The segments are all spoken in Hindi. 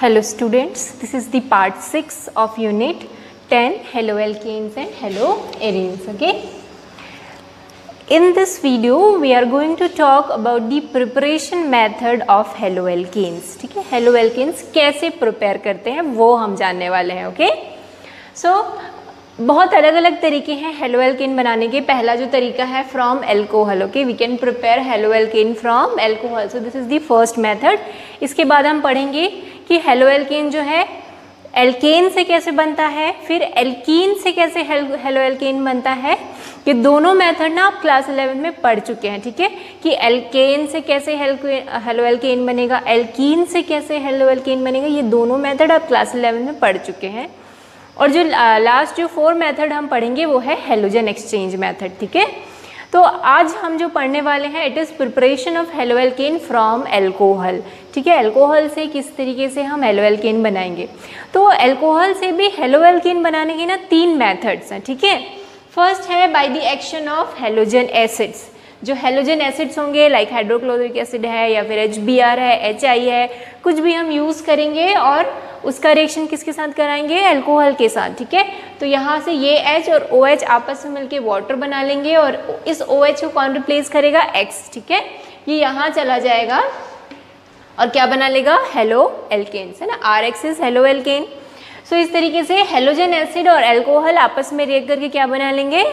Hello students, this is the part 6 of unit 10 haloalkanes and haloarenes. Okay, in this video we are going to talk about the preparation method of haloalkanes. ठीक है, haloalkanes कैसे प्रिपेयर करते हैं वो हम जानने वाले हैं. ओके, सो बहुत अलग अलग तरीके हैं हेलोएल्केन बनाने के. पहला जो तरीका है from alcohol. Okay, we can prepare haloalkane from alcohol. So this is the first method. इसके बाद हम पढ़ेंगे कि हेलोएल्केन जो है एल्केन से कैसे बनता है, फिर एल्कीन से कैसे हेलोएल्केन बनता है. ये दोनों मेथड ना आप क्लास 11 में पढ़ चुके हैं. ठीक है, कि एल्केन से कैसे हेलोएल्केन बनेगा, एल्कीन से कैसे हेलोएल्केन बनेगा, ये दोनों मेथड आप क्लास 11 में पढ़ चुके हैं. और जो लास्ट जो 4 मेथड हम पढ़ेंगे वो है हेलोजन एक्सचेंज मेथड. ठीक है, तो आज हम जो पढ़ने वाले हैं it is preparation of haloalkane from alcohol. ठीक है, एल्कोहल से किस तरीके से हम हेलोएल्केन बनाएंगे. तो एल्कोहल से भी हेलोएल्केन बनाने के ना 3 मेथड्स हैं. ठीक है, फर्स्ट है by the action of halogen acids. जो हेलोजन एसिड्स होंगे लाइक हाइड्रोक्लोरिक एसिड है या फिर HBr है, HI है, कुछ भी हम यूज़ करेंगे और उसका रिएक्शन किसके साथ कराएंगे, एल्कोहल के साथ. ठीक है, तो यहाँ से ये H और OH आपस में मिलके वाटर बना लेंगे और इस OH को कौन रिप्लेस करेगा, X. ठीक है, ये यहाँ चला जाएगा और क्या बना लेगा, हेलोएल्केन है ना, RX इज हेलोएल्केन. सो इस तरीके से हेलोजन एसिड और एल्कोहल आपस में रिएक्ट करके क्या बना लेंगे,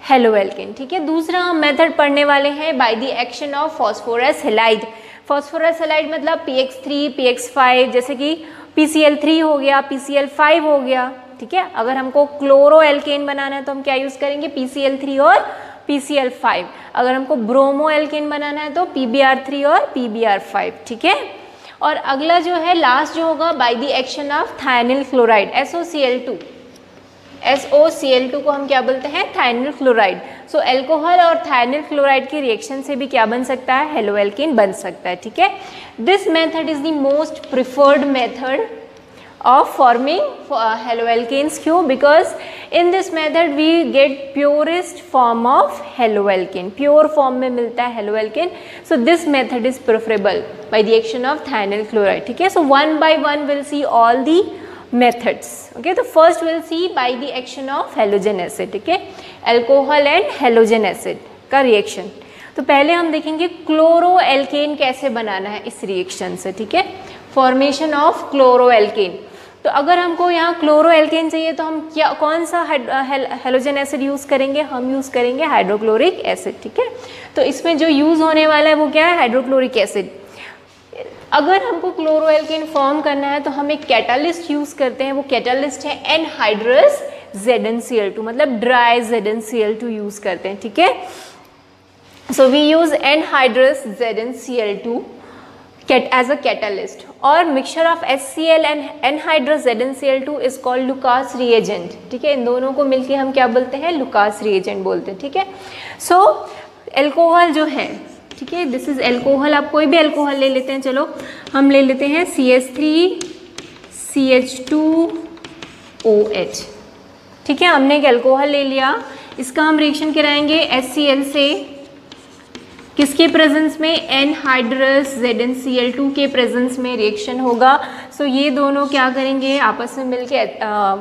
हेलोएल्केन. ठीक है, दूसरा हम मेथड पढ़ने वाले हैं bye the action of phosphorus halide. Phosphorus halide मतलब PX3, PX5, जैसे कि PCl3 हो गया, PCl5 हो गया. ठीक है, अगर हमको क्लोरोएल्केन बनाना है तो हम क्या यूज़ करेंगे, PCl3 और PCl5. अगर हमको ब्रोमोएल्केन बनाना है तो PBr3 और PBr5. ठीक है, और अगला जो है लास्ट जो होगा by the action of thionyl chloride, SOCl2. SOCl2 को हम क्या बोलते हैं, थायनिल क्लोराइड. सो एल्कोहल और थायनिल क्लोराइड के रिएक्शन से भी क्या बन सकता है, हेलोएल्केन बन सकता है. ठीक है, this method is the most preferred method of forming haloalkanes. क्यों, because in this method we get purest form of haloalkane, pure form में मिलता है haloalkane. So this method is preferable by the action of thionyl chloride. ठीक है, so one by one will see all the methods. Okay, तो first we'll see by the action of halogen acid. ठीक है, alcohol and halogen acid का रिएक्शन. तो पहले हम देखेंगे क्लोरोएल्केन कैसे बनाना है इस रिएक्शन से. ठीक है, फॉर्मेशन ऑफ क्लोरोएल्केन. तो अगर हमको यहाँ क्लोरोएल्केन चाहिए तो हम क्या कौन सा हेलोजन एसिड यूज़ करेंगे, हम यूज़ करेंगे हाइड्रोक्लोरिक एसिड. ठीक है, तो इसमें जो यूज़ होने वाला है वो क्या है, हाइड्रोक्लोरिक एसिड. अगर हमको क्लोरोएल्केन फॉर्म करना है तो हम एक कैटालिस्ट यूज़ करते हैं. वो कैटालिस्ट है एनहाइड्रस ZnCl2, मतलब ड्राई ZnCl2 यूज़ करते हैं. ठीक है, so we use anhydrous ZnCl2 as a catalyst. और mixture of HCl and anhydrous ZnCl2 is called Lucas reagent. ठीक है, इन दोनों को मिलके हम क्या बोलते हैं, लुकास रिएजेंट बोलते हैं. ठीक है, सो एल्कोहल जो है, ठीक है, दिस इज एल्कोहल. आप कोई भी एल्कोहल ले लेते हैं. चलो हम ले लेते हैं CH3 CH2OH. ठीक है, हमने एक एल्कोहल ले लिया. इसका हम रिएक्शन कराएंगे HCl से, किसके प्रेजेंस में, एनहाइड्रस ZnCl2 के प्रेजेंस में रिएक्शन होगा. सो ये दोनों क्या करेंगे, आपस में मिलके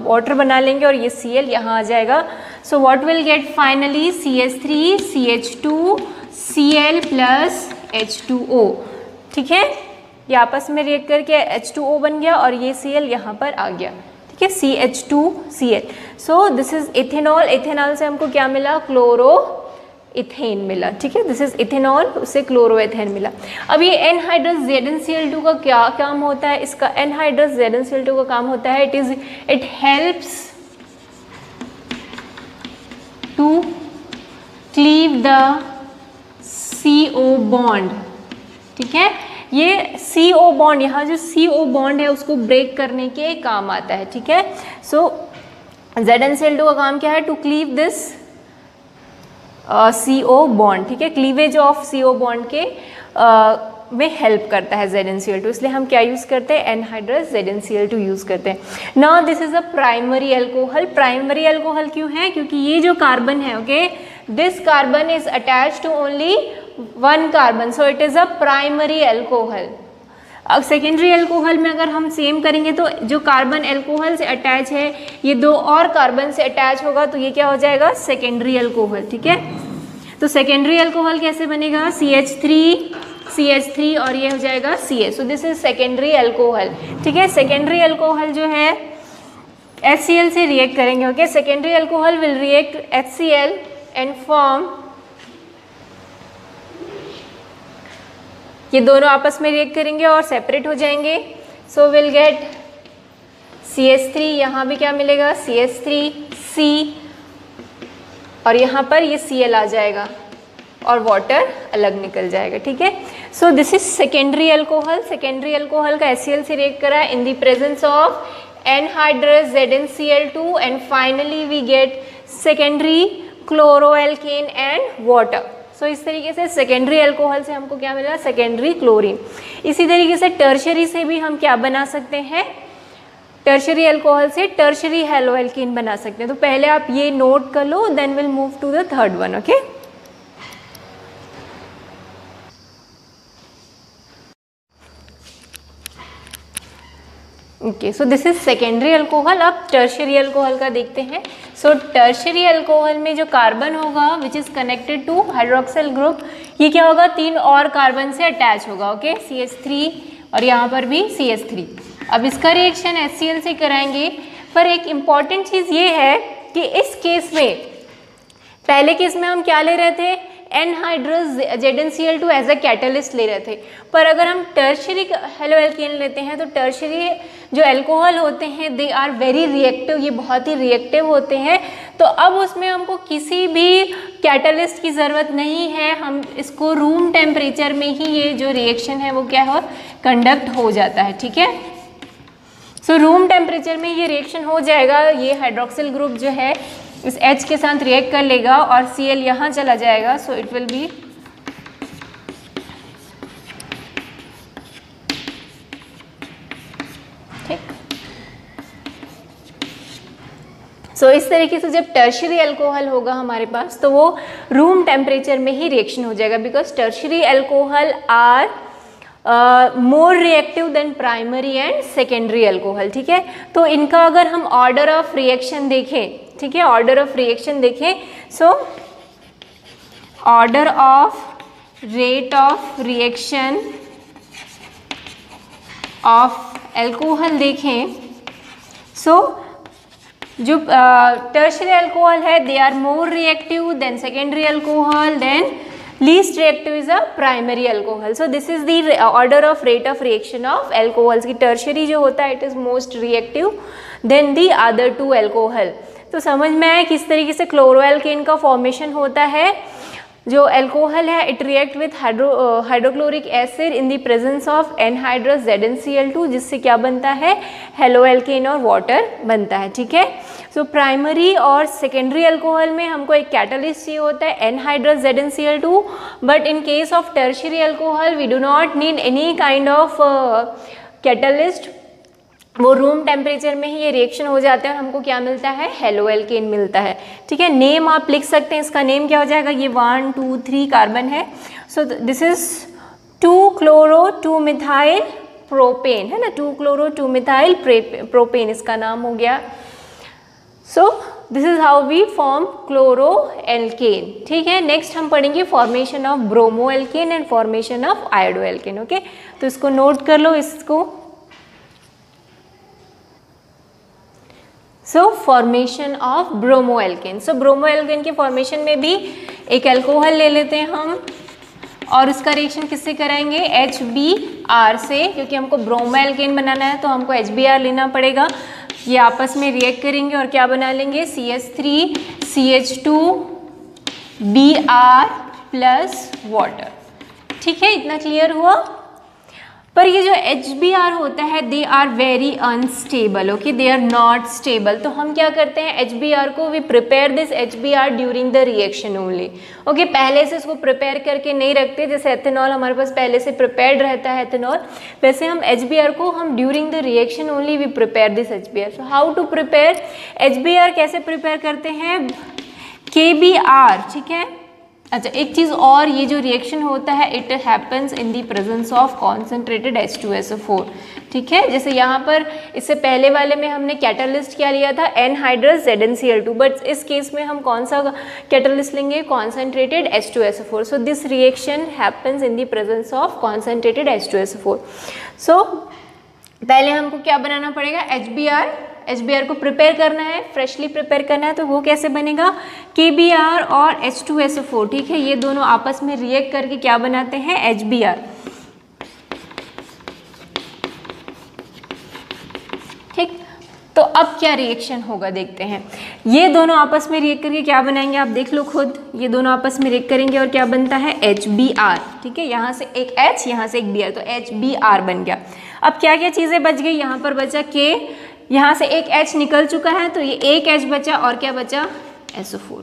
वाटर बना लेंगे और ये Cl यहाँ आ जाएगा. So what will get finally, CH3 CH2 Cl plus H2O. ठीक है, ये आपस में रिएक्ट करके H2O बन गया और ये Cl यहाँ पर आ गया. ठीक है, CH2Cl. So this is ethanol. Ethanol से हमको क्या मिला, क्लोरो इथेन मिला. ठीक है, दिस इज इथेनॉल, उससे क्लोरोएथेन मिला. अब ये एनहाइड्रस ZnCl2 का क्या काम होता है, इसका एनहाइड्रस ZnCl2 का काम होता है it helps to cleave the CO bond. ठीक है, ये CO बॉन्ड, यहाँ जो CO बॉन्ड है उसको ब्रेक करने के काम आता है. ठीक है, सो ZnCl2 का काम क्या है, to cleave this CO bond. ठीक है, क्लीवेज ऑफ CO बॉन्ड के में हेल्प करता है ZnCl2, इसलिए हम क्या यूज़ करते हैं, एनहाइड्रस ZnCl2 यूज़ करते हैं. Now this is a primary alcohol. Primary alcohol क्यों है, क्योंकि ये जो कार्बन है, okay, this carbon is attached to only one carbon, so it is a primary alcohol. अब सेकेंडरी अल्कोहल में अगर हम सेम करेंगे तो जो कार्बन अल्कोहल से अटैच है ये 2 और कार्बन से अटैच होगा तो ये क्या हो जाएगा, सेकेंडरी अल्कोहल। ठीक है, तो सेकेंडरी अल्कोहल कैसे बनेगा, CH3 और ये हो जाएगा CH। So this is secondary alcohol. ठीक है, सेकेंडरी अल्कोहल जो है HCl से रिएक्ट करेंगे। Okay, secondary alcohol will react HCl and form, ये दोनों आपस में रिएक्ट करेंगे और सेपरेट हो जाएंगे। सो विल गेट CH3, यहाँ भी क्या मिलेगा CH3C और यहाँ पर ये Cl आ जाएगा और वाटर अलग निकल जाएगा। ठीक है, so this is secondary alcohol. Secondary alcohol का HCl से रिएक्ट करा in the presence of anhydrous ZnCl2 and finally we get secondary chloroalkane and water. So इस तरीके से सेकेंडरी अल्कोहल से हमको क्या मिला, सेकेंडरी क्लोरीन। इसी तरीके से टर्शरी से भी हम क्या बना सकते हैं, टर्शरी अल्कोहल से टर्शरी हैलोएल्कीन बना सकते हैं। तो पहले आप ये नोट कर लो, then will move to the third one. Okay, okay, so this is secondary alcohol. अब टर्शरी अल्कोहल का देखते हैं। सो टर्शरी अल्कोहल में जो कार्बन होगा which is connected to hydroxyl group, ये क्या होगा, 3 और कार्बन से अटैच होगा। ओके, CH3 और यहाँ पर भी CH3। अब इसका रिएक्शन HCl से कराएंगे, पर एक इम्पॉर्टेंट चीज़ ये है कि इस केस में, पहले केस में हम क्या ले रहे थे, anhydrous ZnCl2 as a catalyst ले रहे थे। पर अगर हम टर्शरी हैलोएल्केन लेते हैं तो टर्शरी जो अल्कोहल होते हैं दे आर वेरी रिएक्टिव, ये बहुत ही रिएक्टिव होते हैं। तो अब उसमें हमको किसी भी कैटलिस्ट की ज़रूरत नहीं है, हम इसको रूम टेम्परेचर में ही ये जो रिएक्शन है वो क्या हो, कंडक्ट हो जाता है। ठीक है, सो रूम टेम्परेचर में ये रिएक्शन हो जाएगा। ये हाइड्रोक्सिल ग्रुप जो है इस H के साथ रिएक्ट कर लेगा और Cl यहाँ चला जाएगा। सो इट विल बी ठीक। सो इस तरीके से जब टर्शरी अल्कोहल होगा हमारे पास तो वो रूम टेम्परेचर में ही रिएक्शन हो जाएगा, because tertiary alcohol are more reactive than primary and secondary alcohol. ठीक है, तो इनका अगर हम ऑर्डर ऑफ रिएक्शन देखें, ठीक है, ऑर्डर ऑफ रिएक्शन देखें, so order of rate of reaction of alcohol देखें, सो जो टर्शरी अल्कोहल है they are more reactive than secondary alcohol, than least reactive is a primary alcohol. So this is the order of rate of reaction of alcohols की tertiary जो होता है it is most reactive than the other two alcohol। तो समझ में आया किस तरीके से क्लोरोएल्केन का फॉर्मेशन होता है। जो अल्कोहल है it react with hydrochloric acid in the presence of anhydrous ZnCl2, जिससे क्या बनता है, हेलोएल्केन और वाटर बनता है। ठीक है, सो प्राइमरी और सेकेंडरी अल्कोहल में हमको एक कैटलिस्ट चाहिए होता है anhydrous ZnCl2, but in case of tertiary alcohol we do not need any kind of catalyst, वो रूम टेम्परेचर में ही ये रिएक्शन हो जाता है और हमको क्या मिलता है, हेलोएल्केन मिलता है। ठीक है, नेम आप लिख सकते हैं, इसका नेम क्या हो जाएगा, ये 1 2 3 कार्बन है। So this is 2 chloro 2 methyl propane है ना, 2 क्लोरो 2 मिथाइल प्रोपेन इसका नाम हो गया। So this is how we form chloroalkane. ठीक है, नेक्स्ट हम पढ़ेंगे formation of bromoalkane and formation of iodoalkane. Okay, तो इसको नोट कर लो इसको। सो फॉर्मेशन ऑफ ब्रोमोएल्केन, सो ब्रोमोएल्केन के फॉर्मेशन में भी एक अल्कोहल ले लेते हैं हम और उसका रिएक्शन किससे कराएंगे, HBr से, क्योंकि हमको ब्रोमोएल्केन बनाना है तो हमको HBr लेना पड़ेगा। ये आपस में रिएक्ट करेंगे और क्या बना लेंगे, CH3 CH2 Br plus water. ठीक है, इतना क्लियर हुआ। पर ये जो HBr होता है they are very unstable. Okay, they are not stable. तो हम क्या करते हैं, HBr को we prepare this HBr during the reaction only. Okay, पहले से इसको प्रिपेयर करके नहीं रखते, जैसे एथेनॉल हमारे पास पहले से प्रिपेयर्ड रहता है एथेनॉल, वैसे हम HBr को हम during the reaction only we prepare this HBr। So how to prepare HBr, कैसे प्रिपेयर करते हैं, KBr। ठीक है, अच्छा, एक चीज़ और, ये जो रिएक्शन होता है it happens in the presence of concentrated H2SO4, ठीक है। जैसे यहाँ पर इससे पहले वाले में हमने कैटालिस्ट क्या लिया था, एनहाइड्रस ZnCl2, बट इस केस में हम कौन सा कैटालिस्ट लेंगे, concentrated H2SO4। So this reaction happens in the presence of concentrated H2SO4। सो पहले हमको क्या बनाना पड़ेगा, HBr को प्रिपेयर करना है, फ्रेशली प्रिपेयर करना है। तो वो कैसे बनेगा, KBr और H2SO4, ठीक है, ये दोनों आपस में रिएक्ट करके क्या बनाते हैं, HBr, ठीक। तो अब क्या रिएक्शन होगा देखते हैं। ये दोनों आपस में रिएक्ट करके क्या बनाएंगे, आप देख लो खुद, ये दोनों आपस में रिएक्ट करेंगे और क्या बनता है, HBr, ठीक है। यहाँ से एक H, यहाँ से एक Br, तो HBr बन गया। अब क्या क्या चीज़ें बच गई, यहाँ पर बचा K, यहाँ से एक H निकल चुका है तो ये एक H बचा और क्या बचा, SO4।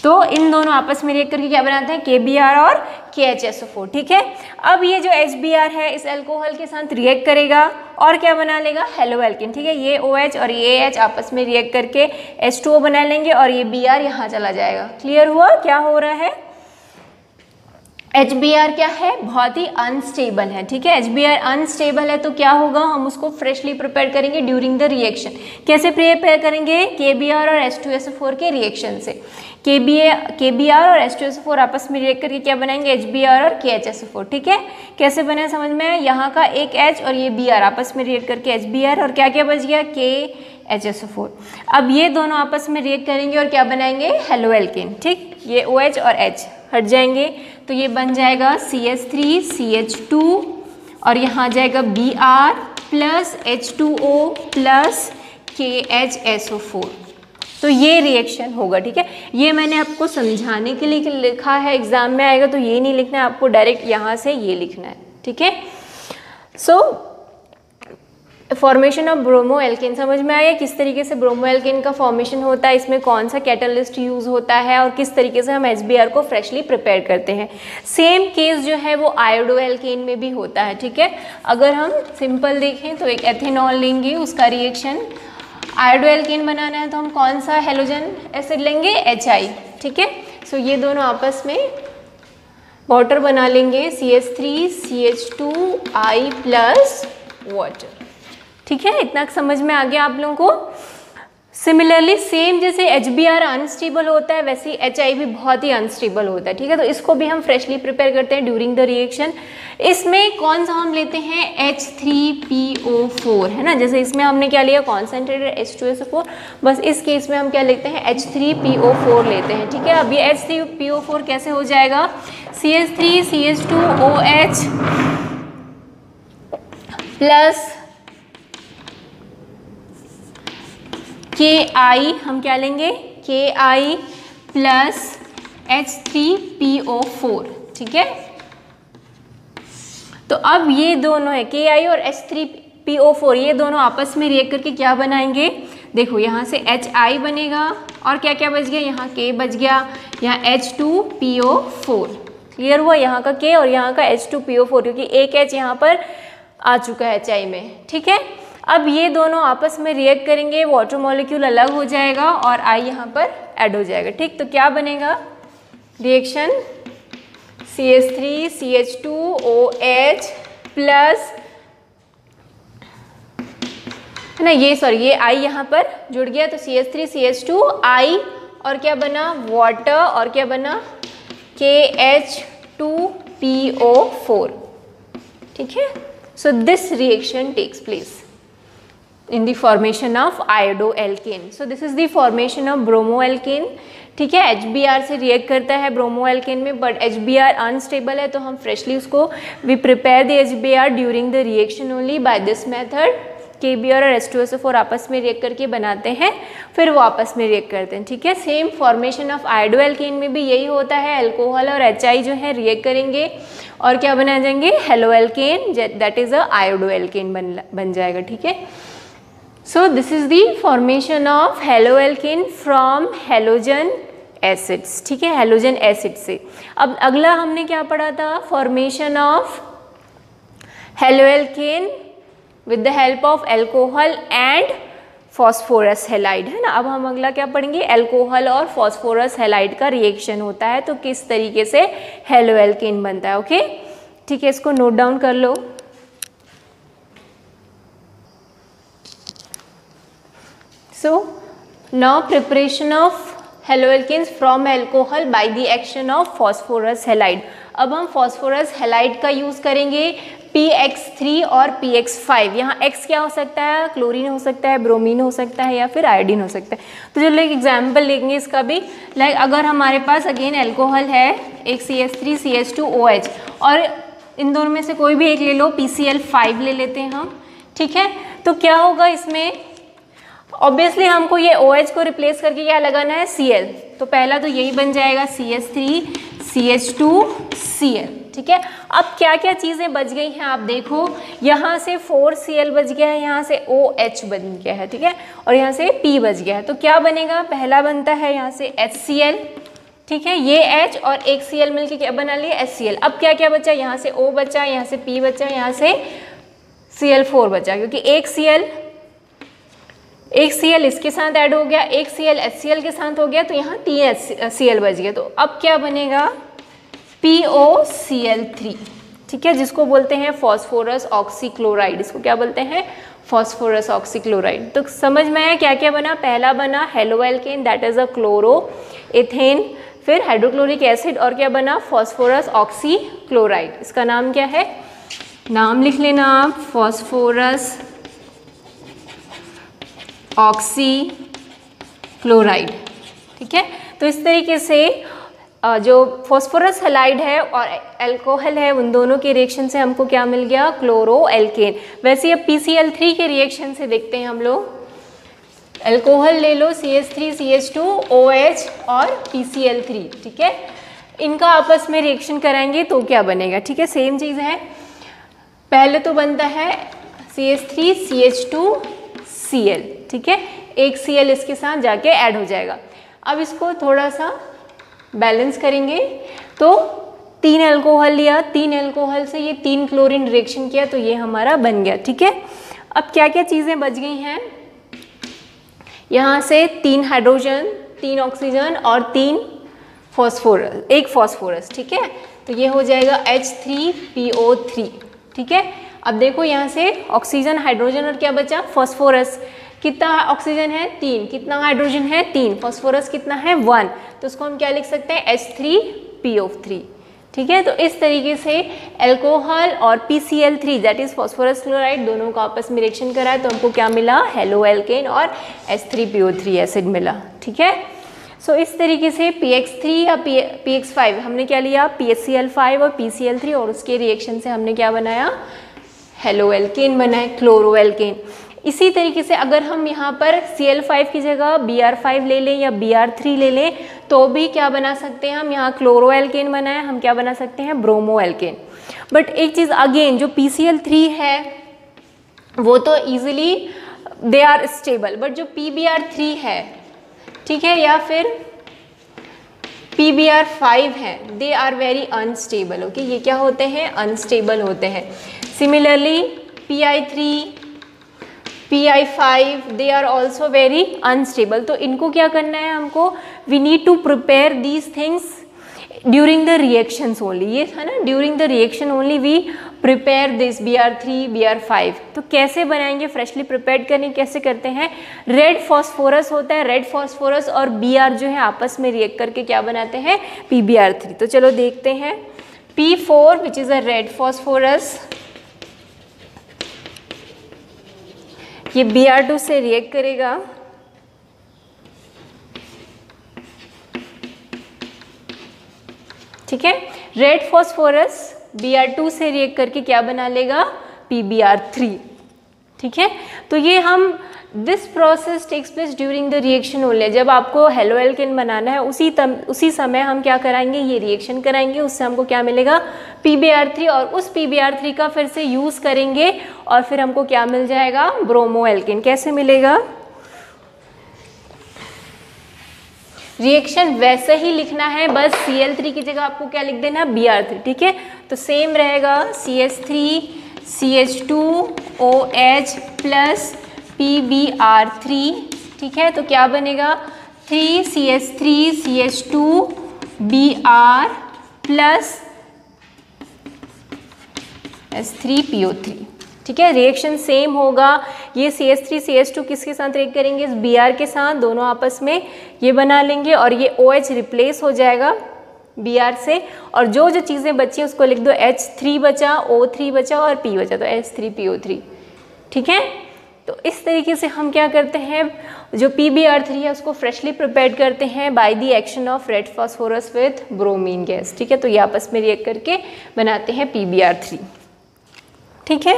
तो इन दोनों आपस में रिएक्ट करके क्या बनाते हैं, KBr और KHSO4, ठीक है। अब ये जो HBr है इस अल्कोहल के साथ रिएक्ट करेगा और क्या बना लेगा, हेलो एल्केन, ठीक है। ये OH और ये H आपस में रिएक्ट करके H2O बना लेंगे और ये Br यहाँ चला जाएगा। क्लियर हुआ क्या हो रहा है। HBr क्या है, बहुत ही अनस्टेबल है, ठीक है। HBr अनस्टेबल है तो क्या होगा, हम उसको फ्रेशली प्रिपेयर करेंगे ड्यूरिंग द रिएक्शन। कैसे प्रिपेयर करेंगे, KBr और H2SO4 के रिएक्शन से। KBr और H2SO4 आपस में रिएक्ट करके क्या बनाएंगे, HBr और KHSO4, ठीक है। कैसे बने समझ में, यहाँ का एक H और ये Br आपस में रिएक्ट करके HBr और क्या क्या बच गया, KHSO4। अब ये दोनों आपस में रिएक्ट करेंगे और क्या बनाएंगे, हेलो एल्केन, ठीक। ये OH और H हट जाएंगे तो ये बन जाएगा CH3CH2 और यहाँ जाएगा Br plus H2O plus KHSO4। तो ये रिएक्शन होगा, ठीक है। ये मैंने आपको समझाने के लिए लिखा है, एग्जाम में आएगा तो ये नहीं लिखना है आपको, डायरेक्ट यहाँ से ये लिखना है, ठीक है। So formation of bromo alkane समझ में आया, किस तरीके से ब्रोमो एल्केन का फॉर्मेशन होता है, इसमें कौन सा कैटालिस्ट यूज़ होता है और किस तरीके से हम HBr को फ्रेशली प्रिपेयर करते हैं। सेम केस जो है वो आयोडो एल्केन में भी होता है, ठीक है। अगर हम सिंपल देखें तो एक एथेनॉल लेंगे, उसका रिएक्शन आयोडो एल्केन बनाना है तो हम कौन सा हेलोजन एसिड लेंगे, HI, ठीक है। सो ये दोनों आपस में वाटर बना लेंगे, CH3CH2I प्लस वाटर, ठीक है। इतना समझ में आ गया आप लोगों को। सिमिलरली सेम जैसे HBr अनस्टेबल होता है वैसे HI भी बहुत ही अनस्टेबल होता है, ठीक है। तो इसको भी हम फ्रेशली प्रिपेयर करते हैं ड्यूरिंग द रिएक्शन। इसमें कौन सा हम लेते हैं, H3PO4, है ना। जैसे इसमें हमने क्या लिया, कॉन्सेंट्रेटेड H2SO4, बस इस केस में हम क्या लेते हैं, H3PO4 लेते हैं, ठीक है। अब ये H3PO4 कैसे हो जाएगा, CH3CH2OH प्लस KI, हम क्या लेंगे, KI प्लस H3PO4, ठीक है। तो अब ये दोनों है KI और H3PO4, ये दोनों आपस में रिएक्ट करके क्या बनाएंगे, देखो यहाँ से HI बनेगा और क्या क्या बच गया, यहाँ K बच गया, यहाँ H2PO4। क्लियर हुआ, यहाँ का K और यहाँ का H2PO4, क्योंकि एक H यहाँ पर आ चुका है HI में, ठीक है। अब ये दोनों आपस में रिएक्ट करेंगे, वाटर मॉलिक्यूल अलग हो जाएगा और I यहाँ पर ऐड हो जाएगा, ठीक। तो क्या बनेगा रिएक्शन, CH3CH2OH प्लस, है ना, ये सॉरी ये I यहाँ पर जुड़ गया तो CH3CH2I और क्या बना, वाटर और क्या बना, KH2PO4, ठीक है। So this reaction takes place in the formation of iodoalkane. So this is the formation of bromoalkane, ठीक है। HBr से रिएक्ट करता है ब्रोमोएल्केन में, बट HBr अनस्टेबल है तो हम फ्रेशली उसको we prepare the HBr during the reaction only by this method. KBr और H2SO4 आपस में रिएक्ट करके बनाते हैं, फिर वो आपस में रिएक्ट करते हैं, ठीक है। सेम फॉर्मेशन ऑफ आयोडोएल्केन में भी यही होता है, अल्कोहल और HI जो है रिएक्ट करेंगे और क्या बना जाएंगे, हेलोएल्केन, दैट इज अ आयोडोएल्केन बन जाएगा, ठीक है। So this is the formation of haloalkane from halogen acids, ठीक है, halogen acid से। अब अगला हमने क्या पढ़ा था, formation of haloalkane with the help of alcohol and phosphorus halide, है ना। अब हम अगला क्या पढ़ेंगे, अल्कोहल और फॉस्फोरस हैलाइड का रिएक्शन होता है तो किस तरीके से हेलोएल्केन बनता है। ओके, ठीक है, इसको नोट डाउन कर लो। So now preparation of haloalkanes from alcohol by the action of phosphorus halide। अब हम phosphorus halide का यूज करेंगे PX3 और PX5। यहाँ X क्या हो सकता है, क्लोरीन हो सकता है, ब्रोमीन हो सकता है या फिर आयोडीन हो सकता है। तो चलो एक एग्जाम्पल लेंगे इसका भी। लाइक अगर हमारे पास अगेन एल्कोहल है, एक CH3 CH2OH, और इन दोनों में से कोई भी एक ले लो, PCl5 ले लेते हैं हम, ठीक है। तो क्या होगा इसमें, ऑब्वियसली हमको ये OH को रिप्लेस करके क्या लगाना है, Cl। तो पहला तो यही बन जाएगा CH3 CH2Cl, ठीक है। अब क्या क्या चीज़ें बच गई हैं आप देखो, यहाँ से 4Cl बच गया है, यहाँ से OH बन गया है, ठीक है, और यहाँ से P बच गया है। तो क्या बनेगा, पहला बनता है यहाँ से HCl, ठीक है, ये H और एक Cl मिलके क्या बना लिया, HCl। अब क्या क्या बचा, यहाँ से O बचा, यहाँ से P बचा, यहाँ से Cl4 बचा, क्योंकि एक Cl इसके साथ ऐड हो गया, एक Cl HCl के साथ हो गया, तो यहाँ 3 Cl बच गया। तो अब क्या बनेगा, POCl3, ठीक है, जिसको बोलते हैं फॉस्फोरस ऑक्सीक्लोराइड। इसको क्या बोलते हैं, फॉस्फोरस ऑक्सीक्लोराइड। तो समझ में आया क्या क्या बना, पहला बना haloalkane, that is a chloro ethane, फिर हाइड्रोक्लोरिक एसिड, और क्या बना, फॉस्फोरस ऑक्सीक्लोराइड। इसका नाम क्या है, नाम लिख लेना आप, फॉस्फोरस ऑक्सीक्लोराइड, ठीक है। तो इस तरीके से जो फॉस्फोरस हैलाइड है और अल्कोहल है, उन दोनों के रिएक्शन से हमको क्या मिल गया, क्लोरोएल्केन। वैसे अब PCl3 के रिएक्शन से देखते हैं हम लोग। अल्कोहल ले लो, CH3 CH2OH और PCl3, ठीक है, इनका आपस में रिएक्शन कराएंगे तो क्या बनेगा, ठीक है, सेम चीज़ है। पहले तो बनता है CH3 CH2Cl, ठीक है, एक Cl इसके साथ जाके ऐड हो जाएगा। अब इसको थोड़ा सा बैलेंस करेंगे, तो 3 अल्कोहल लिया, 3 अल्कोहल से ये 3 क्लोरीन रिएक्शन किया, तो ये हमारा बन गया, ठीक है। अब क्या क्या चीज़ें बच गई हैं, यहाँ से 3 हाइड्रोजन, 3 ऑक्सीजन और 3 फॉस्फोरस, एक फॉस्फोरस, ठीक है। तो ये हो जाएगा H3PO3, ठीक है। अब देखो यहाँ से ऑक्सीजन, हाइड्रोजन और क्या बचा, फॉस्फोरस। कितना ऑक्सीजन है, 3, कितना हाइड्रोजन है, 3, फॉस्फोरस कितना है, 1। तो उसको हम क्या लिख सकते हैं, H3PO3, ठीक है। तो इस तरीके से अल्कोहल और PCl3 that is phosphorus chloride दोनों का आपस में रिएक्शन करा है, तो हमको क्या मिला, हेलोएल्केन और H3PO3 एसिड मिला, ठीक है। सो इस तरीके से PX3 या PX5 हमने क्या लिया, PCl5 और PCl3, और उसके रिएक्शन से हमने क्या बनाया, हेलोएल्केन बनाए, क्लोरोएल्केन। इसी तरीके से अगर हम यहाँ पर Cl5 की जगह Br5 ले लें या Br3 ले लें तो भी क्या बना सकते हैं हम, यहाँ क्लोरोएल्केन बनाए, हम क्या बना सकते हैं, ब्रोमोएल्केन। बट एक चीज़ अगेन, जो PCl3 है वो तो easily they are stable, but जो PBr3 है, ठीक है, या फिर PBr5 है, they are very unstable, okay, ये क्या होते हैं, अनस्टेबल होते हैं। Similarly Pi3, Pi5 they are also very unstable. तो इनको क्या करना है हमको, we need to prepare these things during the reactions only, ये है ना, during the reaction only we prepare this Br3 Br5। तो कैसे बनाएंगे, फ्रेशली प्रिपेयर्ड करने कैसे करते हैं, रेड फॉस्फोरस होता है, रेड फॉस्फोरस और Br जो है आपस में रिएक्ट करके क्या बनाते हैं, PBr3। तो चलो देखते हैं, P4 which is a red phosphorus, ये Br2 से रिएक्ट करेगा, ठीक है, रेड फॉस्फोरस Br2 से रिएक्ट करके क्या बना लेगा, PBr3, ठीक है। तो ये हम this process takes place during the reaction only. जब आपको हेलोएल्केन बनाना है उसी समय हम क्या कराएंगे, ये रिएक्शन कराएंगे, उससे हमको क्या मिलेगा, PBr3, और उस PBr3 का फिर से यूज़ करेंगे और फिर हमको क्या मिल जाएगा, ब्रोमोएल्केन। कैसे मिलेगा, रिएक्शन वैसे ही लिखना है, बस Cl3 की जगह आपको क्या लिख देना, Br3, ठीक है। तो सेम रहेगा, CH3 CH2OH प्लस PbR3, ठीक है। तो क्या बनेगा 3CH3CH2Br प्लस H3PO3, ठीक है। रिएक्शन सेम होगा, ये CH3CH2 किसके साथ रिएक्ट करेंगे, इस Br के साथ, दोनों आपस में ये बना लेंगे और ये OH रिप्लेस हो जाएगा Br से, और जो जो चीज़ें बची उसको लिख दो, H3 बचा, O3 बचा और P बचा, तो H3PO3, ठीक है। तो इस तरीके से हम क्या करते हैं, जो PbR3 है उसको फ्रेशली प्रिपेयर्ड करते हैं bye the action of red phosphorus with bromine gas, ठीक है। तो ये आपस में रिएक्ट करके बनाते हैं PbR3, ठीक है।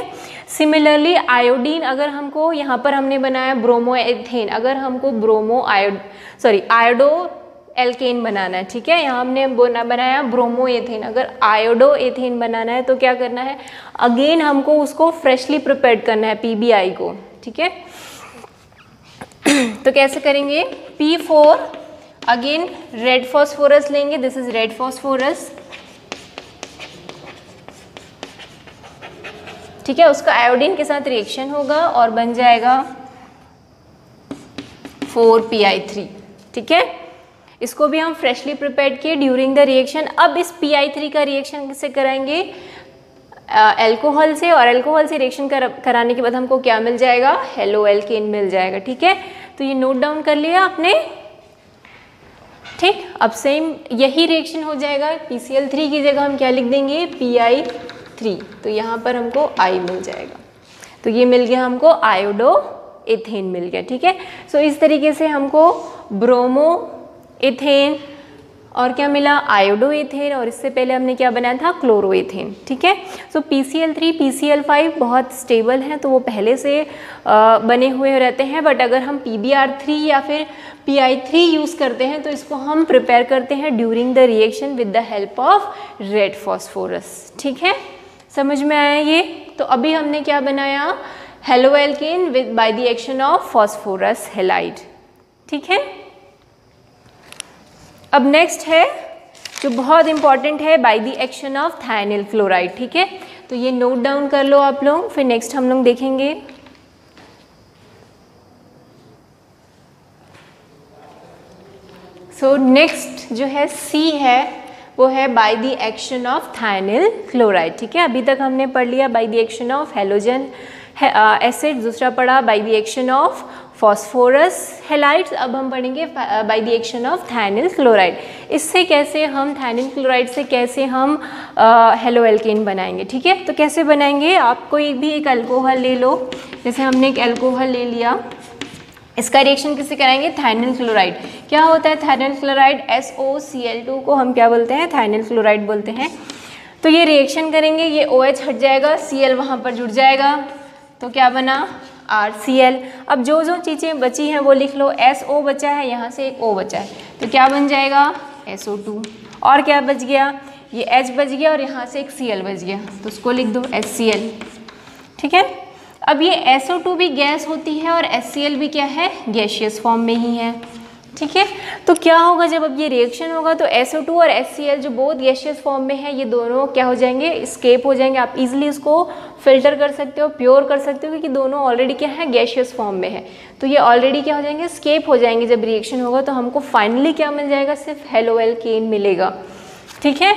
सिमिलरली आयोडीन, अगर हमको यहाँ पर हमने बनाया ब्रोमो एथेन, अगर हमको आयोडो एल्केन बनाना है, ठीक है। यहाँ हमने बनाया ब्रोमो एथेन, अगर आयोडो एथेन बनाना है तो क्या करना है, अगेन हमको उसको फ्रेशली प्रिपेयर्ड करना है PbI को, ठीक है। तो कैसे करेंगे, P4 अगेन रेड फॉस्फोरस लेंगे, दिस इज रेड फॉस्फोरस, ठीक है। उसका आयोडीन के साथ रिएक्शन होगा और बन जाएगा 4Pi3, ठीक है। इसको भी हम फ्रेशली प्रिपेयर्ड किए ड्यूरिंग द रिएक्शन। अब इस Pi3 का रिएक्शन किससे कराएंगे, अल्कोहल से, और अल्कोहल से रिएक्शन कराने के बाद हमको क्या मिल जाएगा, हेलो एल्केन मिल जाएगा, ठीक है। तो ये नोट डाउन कर लिया आपने, ठीक। अब सेम यही रिएक्शन हो जाएगा, PCl3 की जगह हम क्या लिख देंगे, Pi3, तो यहाँ पर हमको I मिल जाएगा, तो ये मिल गया हमको आयोडो एथेन मिल गया, ठीक है। सो इस तरीके से हमको ब्रोमो एथेन और क्या मिला, आयोडो एथेन, और इससे पहले हमने क्या बनाया था, क्लोरो एथेन, ठीक है। सो PCl3 PCl5 बहुत स्टेबल हैं, तो वो पहले से बने हुए रहते हैं, बट अगर हम PbR3 या फिर Pi3 यूज़ करते हैं तो इसको हम प्रिपेयर करते हैं during the reaction with the help of red phosphorus, ठीक है। समझ में आया ये। तो अभी हमने क्या बनाया, halo alkane with by the action of phosphorus halide, ठीक है। अब नेक्स्ट है जो बहुत इंपॉर्टेंट है, by the action of thionyl chloride, ठीक है। तो ये नोट डाउन कर लो आप लोग, फिर नेक्स्ट हम लोग देखेंगे। सो नेक्स्ट जो है C है, वो है by the action of thionyl chloride, ठीक है। अभी तक हमने पढ़ लिया by the action of halogen acid, दूसरा पढ़ा by the action of phosphorus halides, अब हम पढ़ेंगे by the action of thionyl chloride. इससे कैसे हम थायनिल क्लोराइड से कैसे हम हेलो एल्केन बनाएंगे, ठीक है। तो कैसे बनाएंगे, आप कोई भी एक अल्कोहल ले लो, जैसे हमने एक अल्कोहल ले लिया, इसका रिएक्शन किससे कराएंगे, थायनिल क्लोराइड। क्या होता है थायनिल क्लोराइड, SOCl2 को हम क्या बोलते हैं, थायनिल क्लोराइड बोलते हैं। तो ये रिएक्शन करेंगे, ये OH हट जाएगा, Cl वहाँ पर जुड़ जाएगा, तो क्या बना RCl। अब जो जो चीज़ें बची हैं वो लिख लो, SO बचा है, यहाँ से एक O बचा है, तो क्या बन जाएगा SO2, और क्या बच गया, ये H बच गया और यहाँ से एक Cl बच गया, तो उसको लिख दो HCl, ठीक है। अब ये SO2 भी गैस होती है और HCl भी क्या है, गैसियस फॉर्म में ही है, ठीक है। तो क्या होगा, जब अब ये रिएक्शन होगा तो SO2 और HCl जो बोथ गैसियस फॉर्म में है, ये दोनों क्या हो जाएंगे, स्केप हो जाएंगे। आप इजीली इसको फिल्टर कर सकते हो, प्योर कर सकते हो, क्योंकि दोनों ऑलरेडी क्या है, गैसियस फॉर्म में है, तो ये ऑलरेडी क्या हो जाएंगे, स्केप हो जाएंगे। जब रिएक्शन होगा तो हमको फाइनली क्या मिल जाएगा, सिर्फ हेलो एल्केन मिलेगा, ठीक है,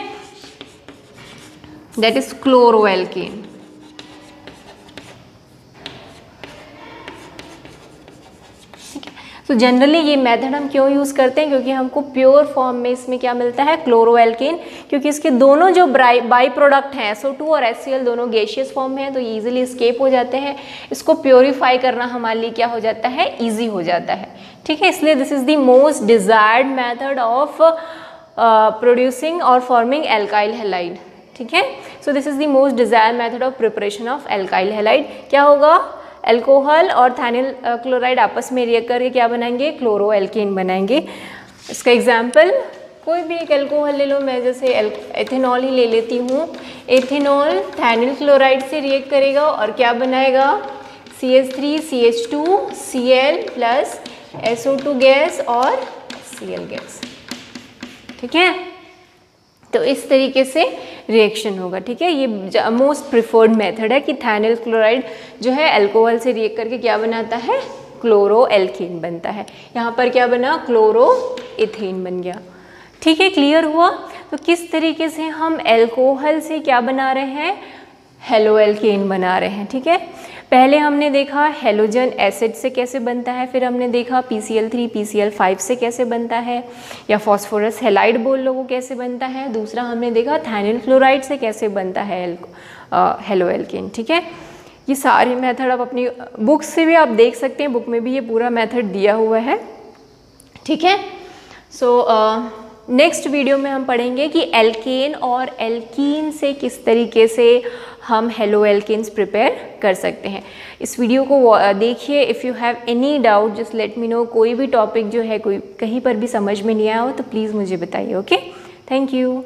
दैट इज क्लोरो एल्केन। तो जनरली ये मेथड हम क्यों यूज़ करते हैं, क्योंकि हमको प्योर फॉर्म में इसमें क्या मिलता है, क्लोरो एल्केन, क्योंकि इसके दोनों जो बाई प्रोडक्ट हैं SO2 और HCl दोनों गैसियस फॉर्म में है, तो ये इजीली स्केप हो जाते हैं। इसको प्योरीफाई करना हमारे लिए क्या हो जाता है, ईजी हो जाता है, ठीक है। इसलिए this is the most desired method of producing और फॉर्मिंग एल्काइल हैलाइड, ठीक है। So this is the most desired method of preparation of alkyl halide. क्या होगा, अल्कोहल और थायनिल क्लोराइड आपस में रिएक्ट करके क्या बनाएंगे, क्लोरो एल्केन बनाएंगे। इसका एग्जाम्पल कोई भी एक अल्कोहल ले लो, मैं जैसे एथेनॉल ही ले लेती हूँ। एथेनॉल थायनिल क्लोराइड से रिएक्ट करेगा और क्या बनाएगा, CH3CH2Cl प्लस SO2 गैस और Cl गैस, ठीक है। तो इस तरीके से रिएक्शन होगा, ठीक है। ये मोस्ट प्रिफर्ड मेथड है कि इथेनॉल क्लोराइड जो है अल्कोहल से रिएक्ट करके क्या बनाता है, क्लोरो एल्कीन बनता है। यहाँ पर क्या बना, क्लोरो इथेन बन गया, ठीक है। क्लियर हुआ। तो किस तरीके से हम अल्कोहल से क्या बना रहे हैं, हेलो एल्केन बना रहे हैं, ठीक है। पहले हमने देखा हेलोजन एसिड से कैसे बनता है, फिर हमने देखा PCl3 PCl5 से कैसे बनता है, या फॉस्फोरस हेलाइड बोल लो वो कैसे बनता है। दूसरा हमने देखा इथेनॉल क्लोराइड से कैसे बनता है हेलो एल्केन, ठीक है। ये सारे मेथड आप अपनी बुक से भी आप देख सकते हैं, बुक में भी ये पूरा मेथड दिया हुआ है, ठीक है। सो नेक्स्ट वीडियो में हम पढ़ेंगे कि एल्केन और एल्कीन से किस तरीके से हम हेलो एल्केन्स प्रिपेयर कर सकते हैं। इस वीडियो को देखिए। If you have any doubt just let me know. कोई भी टॉपिक जो है कोई कहीं पर भी समझ में नहीं आया हो तो प्लीज़ मुझे बताइए। Okay, thank you.